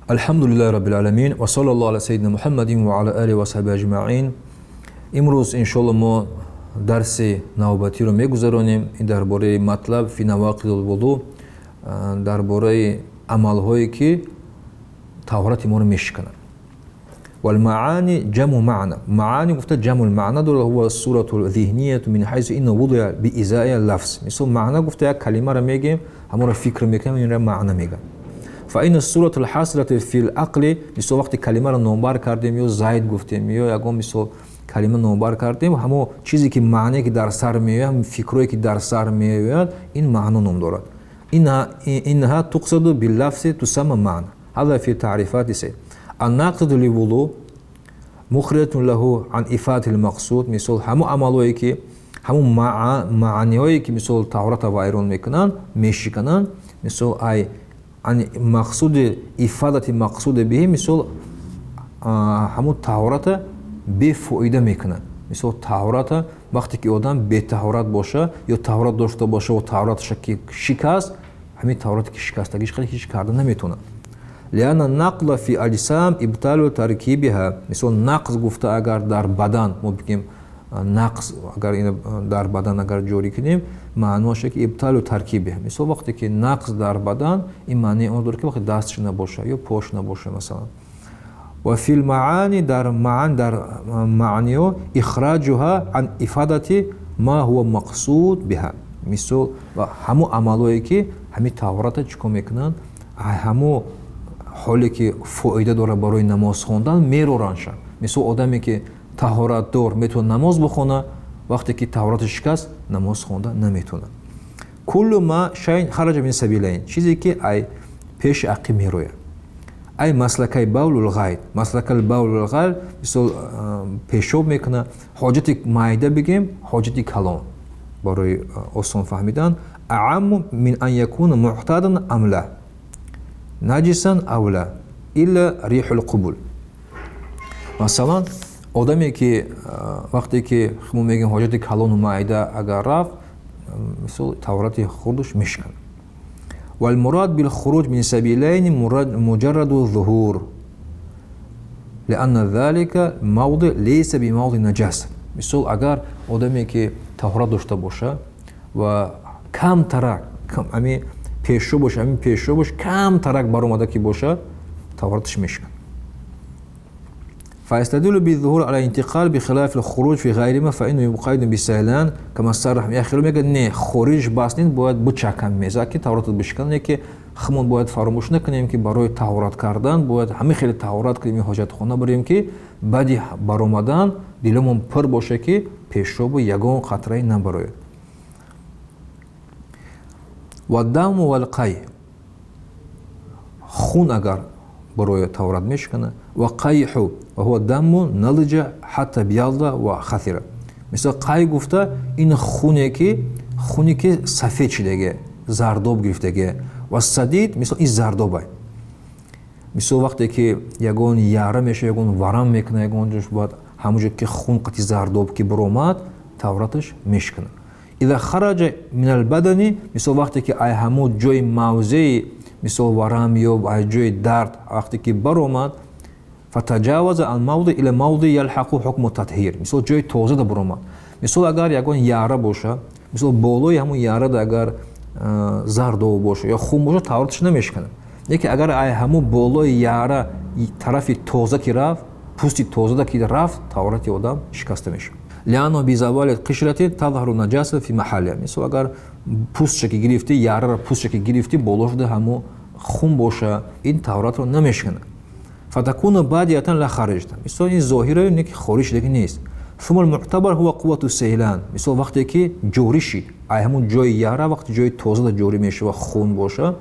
Алхамдулиллахи раббил аламин ва саллаллаху аля сайидина Мухаммадин ва аля алиҳи ва саҳбиҳи аҷмаин. Имрӯз иншоаллоҳ мо дарси навбатиро мегузаронем дар бораи матлаб фи навақидил вуду, дар бораи амалҳое ки таҳорати моро мешикананд. Вал маани ҷамъу маъна. Маани гуфта ҷамъул маъна дорад, ҳува суратул зиҳнияту мин ҳайсу инна вудия би изаи лафз. Мисол маъна гуфта як калимаро мегем, ҳамонро фикр мекунем, инро маъна мегӯем. فإن صورة الحاصلة في العقل مثل وقت كلمة نوبار کردیم یا زاید گفتیم یا یگان مثل کلمه نوبار کردیم همون چیزی که معنی که در سر میاد هم فکری که در سر میاد این معنا نام دارد. اینها تقصد باللفظ تسمى معنى. هذا في تعريفات سه. الناقض للوضوء مخرج له عن إفادة المقصود مثل همون عملهایی که همون معنیایی که مثل طهارت وایرون میکنن میشکنن مثل ای مقصود افادت مقصود به مثل همون طهارت به فایده میکنه. مثل طهارت وقتی که آدم به طهارت باشه یا طهارت داشته باشه و طهارتش شکست، همین طهارتی که شکستگیش خیلی هیچ کردن نمیتونه. لأن النقل في اجسام ابطال ترکیبها. مثل نقص گفته اگر در بدن ما بگیم نقص اگر این در بدن اگر جوری کنیم معناش که ابطال و ترکیبه. مثلا وقتی که نقص در بدن این معنی اون داره که وقتی دستش نباشه یا پاش نباشه مثلا. و فی المعانی در معانی اخراجها عن افادت ما هو مقصود بها. مثلا و همو عملایی که همین طهارت چیکار میکنن همو حالی که فایده داره برای نماز خواندن میرورنشن. مثلا آدمی که طهارت دار میتونه نماز بخونه، وقتی که طهارتش شکست نماز خونده نمیتونه. کل ما شاین خرج من سبیلین، چیزی که ای پیش عقی میروید. ای مسلکه بول الغایت، مسلکه بول الغایت مثل پیشاب میکنه. حاجتی معده بگیم حاجتی کلام برای آسان فهمیدن. اعم من ان یکون معتادا ام لا، نجسا او لا، الا ریح القبول. مثلا آدمی که وقتی که ما میگیم حاجت کلان و معده اگر رفت مثل طهارت خودش میشکنه. و المراد بالخروج من سبیلین مجرد الظهور لأن ذلك موضع ليس بموضع نجاسة. مثل اگر آدمی که طهارت داشته باشه و کم ترک همین پیشوبش کم ترک برآمده که باشه طهارتش میشکنه. فاستدل بالظهور على انتقال بخلاف الخروج في غير ما فإنه مقيد بالسهلان كما صرح میخیل میگه نه خروج بس نیست باید بچکم میزه که طهارت بشکنه که خمون باید فراموش نکنیم که برای طهارت کردن باید همه خیلی طهارت کنیم حاجت خانه بریم که بعد برآمدن دلمون پر باشه که پیشاب یگان قطره نبراید. و دم و القی خون اگر برای طهارت میشکنه و قیح و هو دم نلج حتی بیاض و خثره. مثل قی گفته این خونی که سفید شدگه زرداب گرفتگه و سدید مثل این زردابه. مثل وقتی که یگان یاره میشه یگان ورم میکنه یگان جوش باید همونجا که خون قطی زرداب که برآمد طهارتش میشکنه. اذا خرج من البدن مثل وقتی که ای همون جای موضعی مثل ورم یا جای درد وقتی که برآمد فتجاوز عن موضع الى موضع يلحق حكم التطهير. مثل جای تازه دا برآمد. مثل اگر یگان یاره باشه مثل بالای همون یاره دا اگر زرداب باشه یا خون باشه طهارتش نمیشکنه. یکی اگر ای همون بالای یاره طرف تازه که رفت پوستی تازه دا که رفت طهارت آدم شکسته میشه. لأنه بزوال قشرة تظهر النجاسة في محلها. مثل اگر پوستش که گرفتی یاره را پوستش که گرفتی بالاش ده همون خون باشه این طهارت رو نمیشکنه. فتكون بادية لا خارجة. مثل این ظاهره اینه که خارج دیگه نیست. ثم المعتبر هو قوة السيلان. مثل وقتی که جوری شی ای همون جای یاره وقتی جای تازه جوری میشه و خون باشه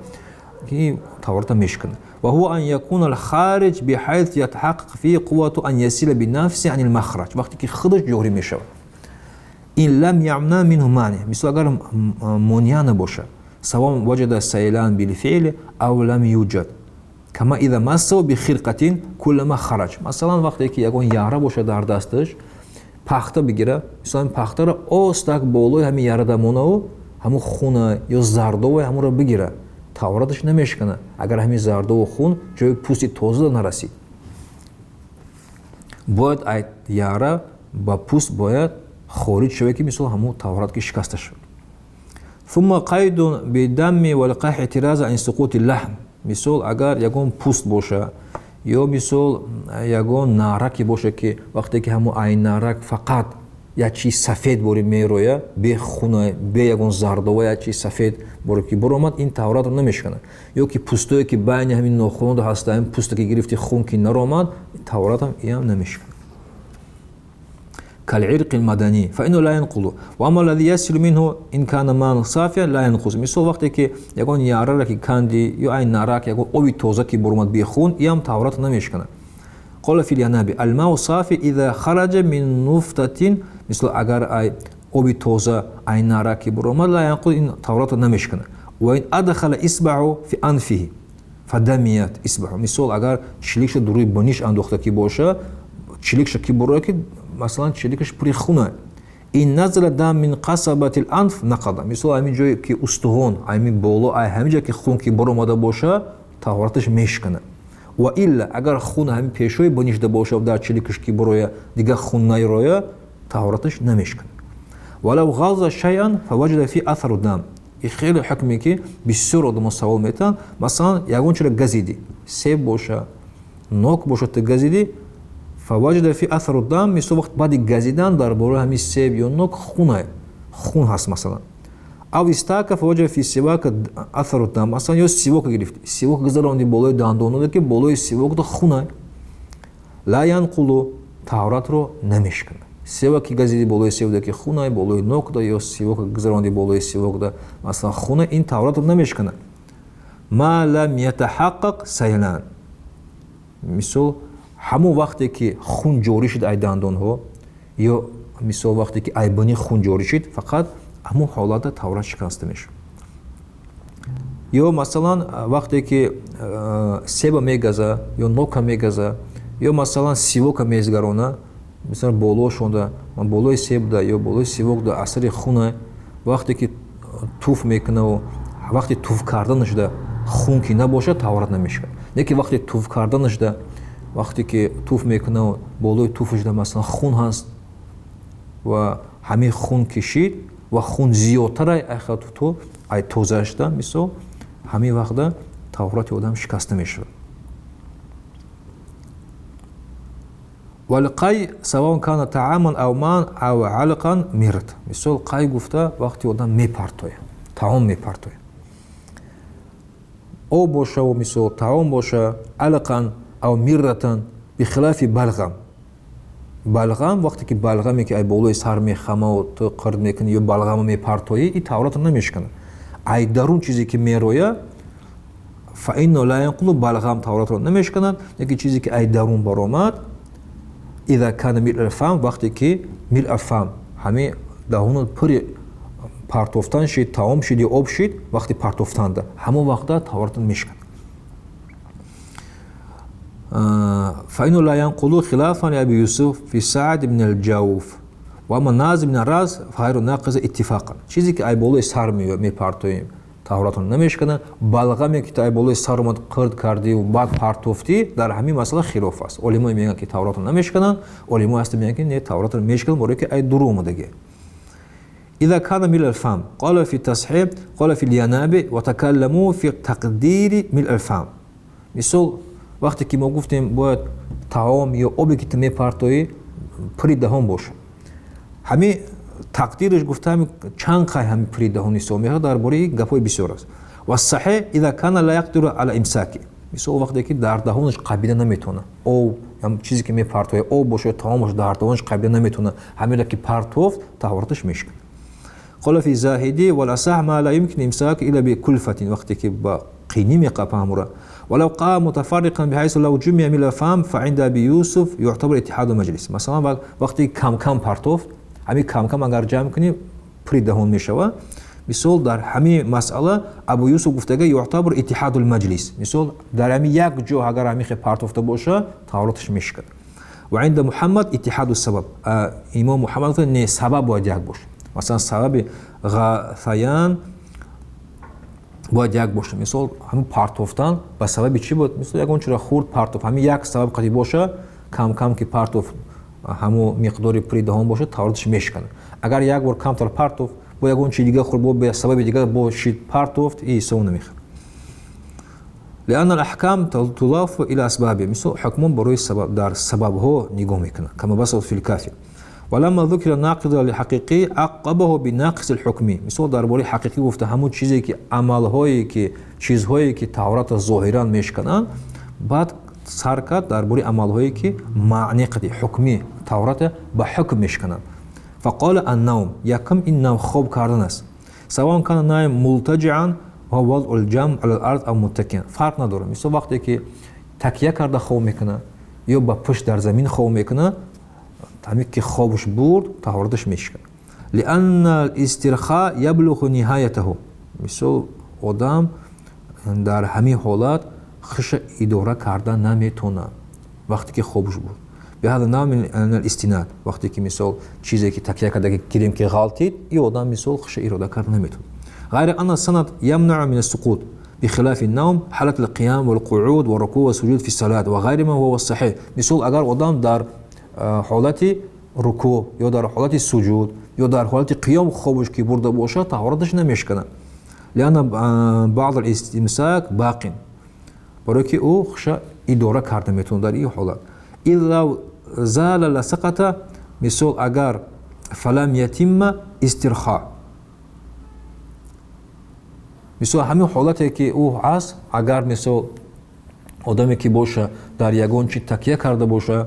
که طهارت میشکنه. و هو ان يكون الخارج بحيث يتحقق فيه قوة ان يسيل بنفسه عن المخرج. وقتی که خودش جوری میشه این لم يمنع منه مانع. مثل اگر مانع نباشه سواء وجد السيلان بالفعل او لم يوجد كما اذا مسوا بخرقة كلما خرج. مثلا وقتی که یگان یاره باشه در دستش پخته بگیره مثلا پخته را آستک بالای همین یاره دمونه و همون خونه یا زردو همون را بگیره таҳораташ намешкана, агар ҳамин зардову хун ҷои пӯсти тоза нарасид. Бояд ай яра ба пӯст бояд хориҷ шавад ки мисол ҳамун таҳорат ки шикаста шуд. ثم قید بدم والقح اعتراض عن سقوط اللحم. мисол агар ягон пӯст боша ё мисол ягон нарраке боша ки вақте ки ҳамун ай наррак фақат як чиз сафед бори мероя бе хуна бе ягон зардова як чиз сафед бори ки баромад, ин таҳоратро намешкана. ё ки пӯстое ки байни ҳамин нохунҳо ҳаста, ҳамин пӯсте ки гирифти хун ки наромад, таҳоратам иам намешкана. كالعرق المدني فإنه لا ينقض وأما الذي يصل منه إن كان ماء صافيا لا ينقض. مثال وقتی که یگان یاره را که کندی یا این نارک یگان آبی تازه که برآمد بیخون، ایام طهارت نمیشکنه. قال في الينابي الماء الصافي إذا خرج من نفطة، مثل اگر ای آبی تازه این نارک برآمد لا ينقض، این طهارت نمیشکنه. وإن أدخل إصبعه في أنفه فدمیت إصبعه. مثال اگر چلیکش دوری بنیش انداخته کی باشه، چلیکش کی برای که مثلا چلیکش پری خونه، این نزل دم من قصبة الأنف نقض. مثلا همین جایی که استخوان همین بالا همین جایی که خون کی برآمده باشه طهارتش میشکنه. و الا اگر خون همین پیشوی بنیشده باشه و در چلیکش کی برای دیگه خون نیرویه طهارتش نمیشکنه. ولو غاز شيئا فوجد فيه اثر الدم. این خیلی حکمی که بسیار آدم سوال میتن. مثلا یگان چرا گزیدی، سیب باشه نوک باشه تو گزیدی، فوجد فيه اثر الدم، مثل وقت بعد گزیدن در باره همین سیب یا نوک خون هست مثلا. او استاک فوجد فيه سواک اثر الدم، مثلا یا سواک گرفتی، سواک گذراندی بالای دندانه که بالای سواک دا خونه، لا ينقض طهارت رو نمیشکنه. سواکی گزیدی بالای سواک که خونه، بالای نوک دا یا سواک گذراندی بالای سواک دا مثلا خونه، این طهارت رو نمیشکنه. ما لم يتحقق سیلان. مثل همون وقتی که خون جاری شد ای دندانها یا مثال وقتی که ای بنی خون جاری شد، فقط همون حالت طهارت شکسته میشه. یا مثلا وقتی که سیب میگذه یا نوک میگذه یا مثلا سیواک میزگرونه، مثلا بالاشونده من بالای سیب ده یا بالای سیواک ده اثر خونه، وقتی که توف میکنه و وقتی توف کردنش ده خون کی نباشه طهارت نمیشه. نه که وقتی توف کردنش ده وقتی که توف میکنه و بالای توفش ده مثلا خون هست و همین خون کشید و خون زیادتر ای خط تو ای توزش ده، مثلا همین وقت ده طهارت آدم شکسته میشه. والقی سواء کان طعاما او ماء او علقا میرد. مثلا قی گفته وقتی آدم میپرتوه، طعام میپرتوه، آب باشه و مثلا طعام باشه، علقا او میرتن، بخلاف بلغم. بلغم وقتی که بلغمی که ای بالای سر میخمه و تو قرد میکنی یا بلغم میپرتوی، این طهارت نمیشکنه. ای درون چیزی که میرویه فإنه لا ينقض، بلغم طهارت رو نمیشکنه. یکی چیزی که ای درون برآمد اذا كان ملء الفم، وقتی که ملء الفم همه دهون پر پرتوفتن شد، طعام شد یا آب شد، وقتی پرتوفتنده همون وقت طهارت میشکنه. فإنه لا ينقض خلافا لأبي يوسف في سعد بن الجوف و اما نازل بن راس فغير ناقض اتفاقا. چیزی که ای بالای سر میپرتویم طهارت نمیشکنه. بلغمی که ای بالای سر اومد قرد کردی و بعد پرتوفتی در همین مسئله خلاف است. علما میگن که طهارت نمیشکنن، علما هست میگن که نه طهارت میشکنن برای که ای درو اومدگی. اذا كان ملء الفم قال في التصحيح قال في الينابي وتكلموا في تقدير ملء الفم. مثال وقتی که ما گفتیم باید طعام یا آبی که تو میپرتویی پری دهان باشه، همین تقدیرش گفتم چند قای همین پری دهان است و میگه درباره گپای بسیار است. و صحیح اذا كان لا يقدر على امساک. مثلا وقتی که در دهانش قبیله نمیتونه، او هم چیزی که میپرتویی آب باشه طعامش در دهانش قبیله نمیتونه، همین که پرتوفت طهارتش میشکنه. قال في زاهدي والاصح ما لا يمكن امساك الا بكلفه، وقتی که با قینی میقپه ولو قام متفرقا بحيث لو جمع من الفم فعند ابي يوسف يعتبر اتحاد المجلس. مثلا وقتی کم کم پرتوفت، همین کم کم اگر جمع کنی پری دهان میشوه. مثال در همین مسئله ابو یوسف گفته یعتبر اتحاد المجلس. مثال در همین یک جا اگر همین پرتوفته باشه طهارتش میشکنه. و عند محمد اتحاد السبب. امام محمد گفته نه سبب باید یک باشه. مثلا سبب غثیان باید یک باشه. مثال همین پرتوفتن به سبب چی بود؟ مثال یگان چرا خورد پرتوف همین یک سبب قضیه باشه، کم کم که پرتوف همو مقداری پریدهان باشه تواردش میشکنه. اگر یک بار کمتر پرتوف با یگان چی دیگه خورد به سبب دیگه با شید پرتوفت این سو نمیخوره. لأن الأحكام تضاف إلى أسبابها. مثل حكم بروي السبب دار سبب هو نيجوم يكنا كما بسط في الكافي. ولما ذكر الناقض الحقيقي عقبه بناقص الحكمي. مثل دار بروي حقيقي گفته همون چیزی که عمل هایی که چیزهایی که تورات ظاهرا میشکنن، بعد سر کرد در بروی عمل هایی که معنی قدی حکمی تورات با حکم میشکنن. فقال النوم یکم این نوم خوب کردن است. سواء كان نایم ملتجعا و وضع الجمع على الارض او متکئا، فرق نداره. مثل وقتی که تکیه کرده خواب میکنه یا با پشت در زمین خواب میکنه، همین که خوابش برد طهارتش میشکنه. لأن الاسترخاء يبلغ نهایته. مثل آدم در همین حالت خش اداره کردن نمیتونه وقتی که خوابش برد. به هذا نوع من الاستناد. وقتی که مثل چیزی که تکیه کرده که گیریم که غلطید، این آدم مثل خش اراده کردن نمیتونه. غير أن السند يمنع من السقوط بخلاف النوم، حالة القيام والقعود والركوع والسجود في الصلاة وغيرهما وهو الصحيح. مثل اگر آدم در حالت رکوع یا در حالت سجود یا در حالت قیام خوابش که برده باشه طهارتش نمیشکنه. لأن بعض الاستمساك باق، برای که او خش اداره کرده میتونه در این حالت. اذا زال لسقط. مثل اگر فلم يتم استرخاء، مثل همین حالتی که او هست، اگر مثل آدمی که باشه در یگان چی تکیه کرده باشه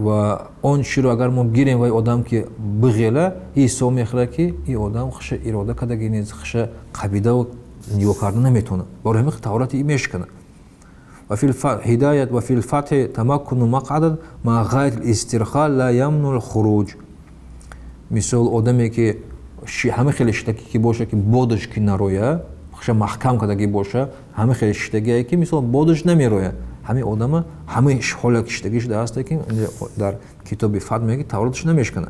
و اون چی رو اگر ما گیریم و آدم که بغیله، این سو میخوره که این آدم خش اراده کردگی نیست، خش قبیده و نیو کردن نمیتونه، برای همین طهارت این میشکنه. و فی الهدایت و فی الفتح تمکن مقعد مع غایت الاسترخاء لا یمنع الخروج. مثل آدمی که همه خیلی شتکی که باشه که بادش که نرویه، خش محکم کردگی باشه، همه خیلی شتگیه که مثلا بادش نمیرویه، همین آدم همه حال شتگیش دسته که در کتاب فتح میگه طهارتش نمیشکنه.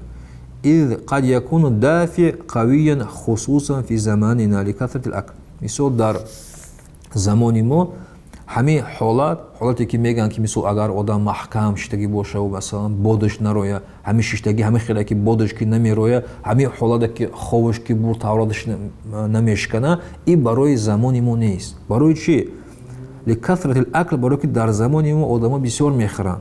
اذ قد يكون الدافع قويا خصوصا في زماننا لكثرة الاكل. مثلا در زمان ما همه حالتی که میگن که مثلا اگر آدم محکم شتگی باشه و مثلا بادش نرویه، همه شتگی همه خیلی که بادش که نمیرویه، همه حالاتی که خوابش که برد طهارتش نمیشکنه، این برای زمان ما نیست. برای چی؟ لکثرت الاکل، برای که در زمان ما آدما بسیار میخورن.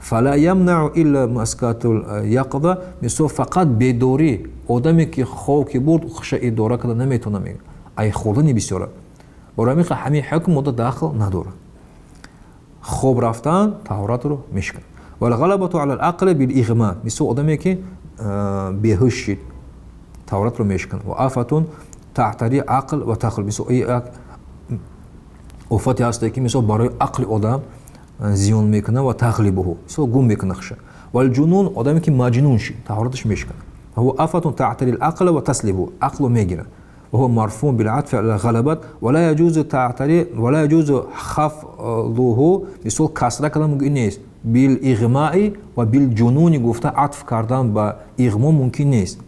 فلا یمنع الا مسکات الیقظه. مثلا فقط بیداری، آدمی که خواب که برد خش اداره کرده نمیتونه، میگه ای خوردنی بسیاره. برای همین حکم مدت داخل نداره. خواب رفتن طهارت رو میشکنه. والغلبة على العقل بالاغماء. مثل آدمی که بیهوش شد طهارت رو میشکنه. و آفتون تعتری عقل و تخل. مثل آفتی هسته که مثل برای عقل آدم زیان میکنه و تغلیبه، مثل گم میکنه خشه. والجنون، آدمی که مجنون شد طهارتش میشکنه. هو آفتون تعتری العقل و تسلبه، عقل رو میگیره. وهو مرفوع بالعطف على الغلبات ولا يجوز تعتري ولا يجوز خفضه. مثل کسره کردن ممکن نیست. بالاغماء و بالجنون گفته عطف کردن با اغما ممکن نیست.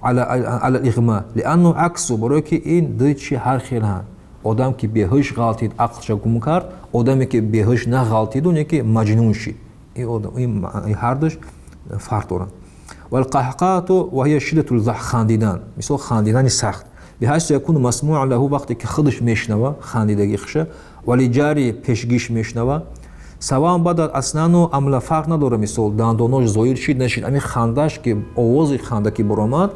على الاغماء لانه عکسه، برای که این دو چی هر خیلی هست. آدم که بیهوش غلطید عقلش گم کرد، آدمی که بیهوش نغلطید اون یکی مجنون شد. این هر دوش فرق دارن. والقهقهة وهي شدة الضحك، خندیدن. مثل خندیدن سخت، بحيث يكون مسموع له وقتی که خودش میشنوه خندیدگی خشه، ولی جاری پیشگیش میشنوه. سواء بعد اسنان و عمل فرق نداره. مثل دنداناش ظاهر شد نشد، همین خندش که آواز خنده که برآمد،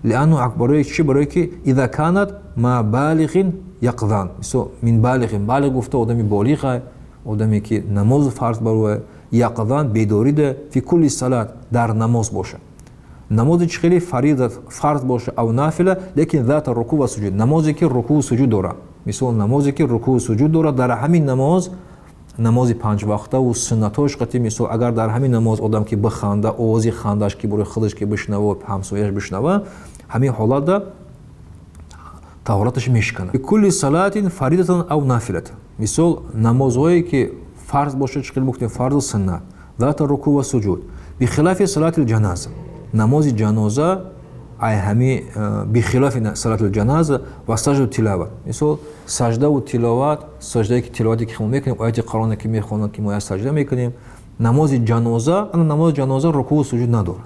لانه برای چی؟ برای که اذا كانت مع بالغ یقظان. مثل من بالغ گفته آدمی بالغه، آدمی که نماز فرض بروه، یقظان بیداری ده فی کل صلات، در نماز باشه. نمازی که خیلی فرض باشه او نافله، لیکن ذات رکوع و سجود، نمازی که رکوع و سجود داره. مثل نمازی که رکوع و سجود داره، در همین نماز 5 وقته و سنتاش قطعی. مثل اگر در همین نماز آدم که بخنده، آوازی خندش که برای خودش که بشنوه و همسایه‌اش بشنوه، همین حالت ده طهارتش میشکنه. کل صلات فریضه او نافله. مثل نمازهایی که فرض باشه، چقدر گفتیم فرض و سنت، ذات رکوع و سجود. بخلاف صلات الجنازه، نماز جنازه ай ҳами бихилофи салатул ҷаноза ва сажду тиловат. Мисол саждаву тиловат, саждае ки тиловате ки мо мекунем, ояти Қуръоне ки мехонад ки мо я сажда мекунем, намози ҷаноза, ана намози ҷаноза рукӯъу суҷуд надорад.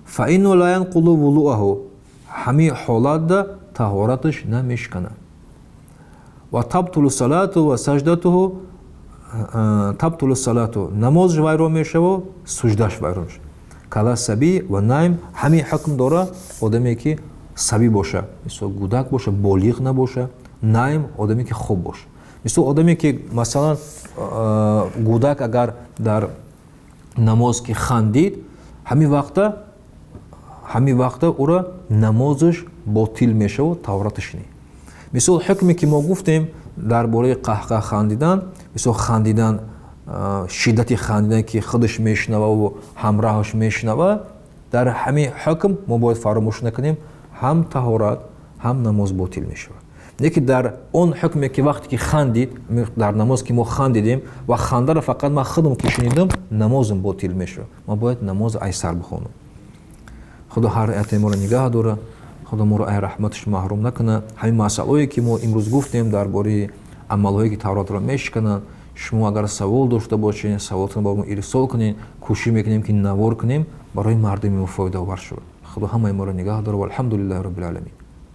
Фа инну ла янқуду вудуъаҳу, ҳами ҳолатда таҳораташ намешканад. Ва табтулу салату ва саждатуҳу, табтулу салату, намозш вайрон мешаву, суҷдаш вайрон мешавад. Кала саби ва найм, ҳами ҳукм дора одаме ки саби боша, мисол кӯдак боша, болиғ набоша, найм одаме ки хоб боша. Мисол одаме ки масалан кӯдак агар дар намоз ки хандид, ҳами вақта ура намозаш ботил мешаву, таҳораташ не. Мисол ҳукме ки мо гуфтем дар бораи қаҳқаҳ хандидан, мисол хандидан, шиддати хандидан ки худаш мешнава ва ҳамроҳаш мешнава, дар ҳами ҳукм мо бояд фаромӯш накунем, ҳам таҳорат, ҳам намоз ботил мешавад. Не ки дар он ҳукме ки вақте ки хандид, дар намоз ки мо хандидем ва хандаро фақат ман худам ки шунидам, намозам ботил мешавад. Мо бояд намоз айсар бихонам. Худо ҳар аятаи моро нигаҳ дора, худо моро ай раҳматаш маҳрум накунад. Ҳамин масъалое ки мо имрӯз гуфтем дар бораи амалҳое ки тавратро мешикананд, шумо агар савол дошта бошед, саволатон ба мо ирсол кунед, кӯшиш мекунем ки навор кунем барои мардуми мо фоидаовар шавад. Худо ҳамаи моро нигаҳ дора ва алҳамдулиллаҳи роббил аламин.